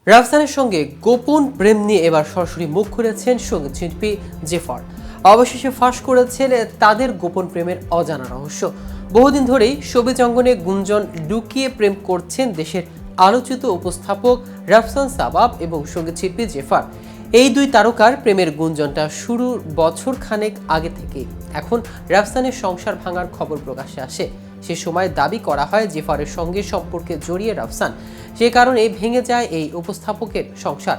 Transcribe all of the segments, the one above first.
রাফসানের সঙ্গে গোপন প্রেম নিয়ে এবার সরাসরি মুখ খুলেছেন সঙ্গীত শিল্পী জেফার। অবশেষে ফাঁস করেছেন তাদের গোপন প্রেমের অজানা রহস্য। বহুদিন ধরেই শোবিজ অঙ্গনে গুঞ্জন লুকিয়ে প্রেম করছেন দেশের আলোচিত উপস্থাপক রাফসান সাবাব এবং সঙ্গীত শিল্পী জেফার। এই দুই তারকার প্রেমের গুঞ্জনটা শুরুর বছর খানেক আগে থেকে। এখন রাফসানের সংসার ভাঙার খবর প্রকাশ্যে আসে। সে সময় দাবি করা হয় জেফারের সঙ্গে সম্পর্কে জড়িয়ে রাফসান, সে কারণে ভেঙে যায় এই উপস্থাপকের সংসার।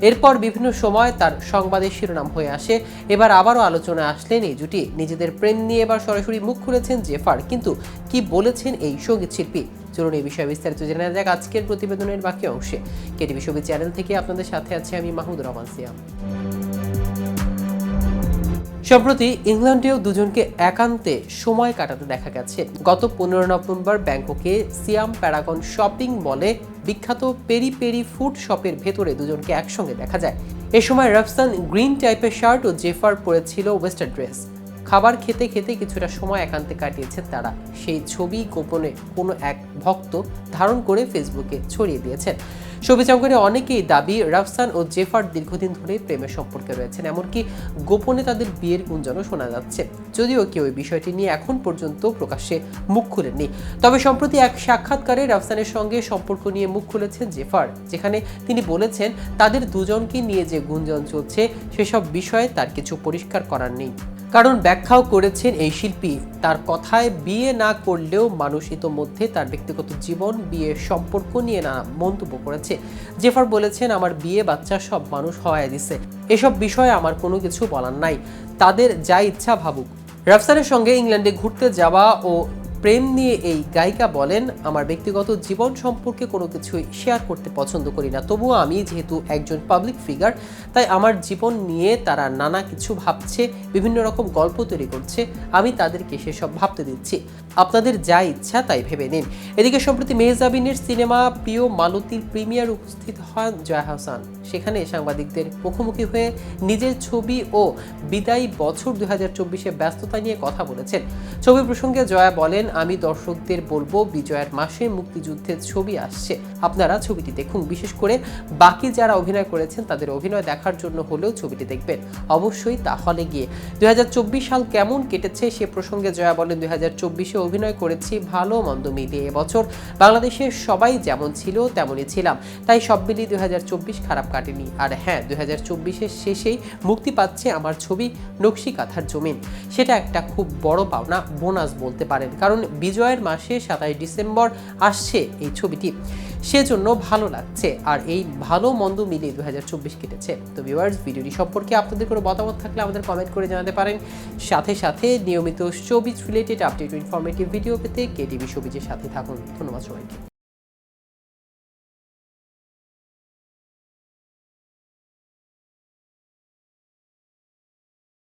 এরপর বিভিন্ন সময় তার সংবাদের শিরোনাম হয়ে আসে। এবার আবারও আলোচনায় আসলেন এই জুটি। নিজেদের প্রেম নিয়ে এবার সরাসরি মুখ খুলেছেন জেফার, কিন্তু কি বলেছেন এই সঙ্গীত শিল্পী? চলুন এই বিষয়ে বিস্তারিত জেনে নেওয়া যাক আজকের প্রতিবেদনের বাকি অংশে। কেটিভি ছবি চ্যানেল থেকে আপনাদের সাথে আছে আমি মাহমুদুর রহমান সিয়াম। সম্প্রতি ইংল্যান্ডেও দুজনকে একান্তে সময় কাটাতে দেখা গেছে। গত 15 নভেম্বর ব্যাংককে সিয়াম প্যারাগন শপিং মলে বিখ্যাত পেরি পেরি ফুড শপের ভেতরে দুজনকে একসঙ্গে দেখা যায়। এ সময় রাফসান গ্রিন টাইপের শার্ট ও জেফার পরেছিল ওয়েস্টার্ন ড্রেস। খাবার খেতে খেতে কিছুটা সময় একান্তে কাটিয়েছেন তারা। সেই ছবি গোপনে কোনো এক ভক্ত ধারণ করে ফেসবুকে ছড়িয়ে দিয়েছেন। ছবি অঙ্গনে অনেকেই দাবি রাফসান ও জেফার দীর্ঘদিন ধরে প্রেমের সম্পর্কে রয়েছেন, এমনকি গোপনে তাদের বিয়ের গুঞ্জনও শোনা যাচ্ছে। যদিও কেউ এই বিষয়টি নিয়ে এখন পর্যন্ত প্রকাশ্যে মুখ খুলেননি। তবে সম্প্রতি এক সাক্ষাৎকারে রাফসানের সঙ্গে সম্পর্ক নিয়ে মুখ খুলেছেন জেফার, যেখানে তিনি বলেছেন তাদের দুজনকে নিয়ে যে গুঞ্জন চলছে সেসব বিষয়ে তার কিছু পরিষ্কার করার নেই। কারণ ব্যাখ্যাও করেছেন এই শিল্পী, তার কথায় বিয়ে না করলেও মানুষ ইতোমধ্যে তার ব্যক্তিগত জীবন, বিয়ের সম্পর্ক নিয়ে নানা মন্তব্য করেছে। জেফার বলেছেন, আমার বিয়ে বাচ্চা সব মানুষ হওয়ায় দিছে, এসব বিষয়ে আমার কোনো কিছু বলার নাই, তাদের যা ইচ্ছা ভাবুক। রাফসানের সঙ্গে ইংল্যান্ডে ঘুরতে যাওয়া ও প্রেম নিয়ে এই গায়িকা বলেন, আমার ব্যক্তিগত জীবন সম্পর্কে কোনো কিছুই শেয়ার করতে পছন্দ করি না। তবুও আমি যেহেতু একজন পাবলিক ফিগার, তাই আমার জীবন নিয়ে তারা নানা কিছু ভাবছে, বিভিন্ন রকম গল্প তৈরি করছে, আমি তাদেরকে সেসব ভাবতে দিচ্ছি। আপনাদের যা ইচ্ছা তাই ভেবে নিন। এদিকে সম্প্রতি মেহজাবিনের সিনেমা প্রিয় মালতীর প্রিমিয়ার উপস্থিত হন জয়া আহসান। সেখানে সাংবাদিকদের মুখোমুখি হয়ে নিজের ছবি ও বিদায়ী বছর 2024-এ ব্যস্ততা নিয়ে কথা বলেছেন। ছবি প্রসঙ্গে জয়া বলেন, আমি দর্শকদের বলবো বিজয়ের মাসে মুক্তিযুদ্ধের ছবি আসছে, আপনারা ছবিটি দেখুন। বিশেষ করে বাকি যারা অভিনয় করেছেন তাদের অভিনয় দেখার জন্য হলেও ছবিটি দেখবেন, অবশ্যই তা হলে গিয়ে। 2024 সাল কেমন কেটেছে সে প্রসঙ্গে জয়া বলেন, 2024-এ অভিনয় করেছি ভালো মন্দ মিলিয়ে। এবছর বাংলাদেশের সবাই যেমন ছিল তেমনই ছিলাম, তাই সব মিলিয়ে 2024 খারাপ কাটেনি। আর হ্যাঁ, 2024-এর শেষেই মুক্তি পাচ্ছে আমার ছবি নকশি কাঁথার জমিন। সেটা একটা খুব বড় পাওনা, বোনাস বলতে পারেন, কারণ বিজয়ের মাসে 27 ডিসেম্বর আসছে এই ছবিটি, সেজন্য ভালো লাগছে। আর এই ভালো মন্দ মিলিয়ে 2024 কেটেছে। তো ভিউয়ার্স, ভিডিওটি সম্পর্কে আপনাদের কোনো মতামত থাকলে আমাদের কমেন্ট করে জানাতে পারেন। সাথে সাথে নিয়মিত শোবিজ রিলেটেড আপডেট ও ইনফরমেটিভ ভিডিও পেতে কেটিভি শোবিজের সাথে থাকুন। ধন্যবাদ সবাইকে।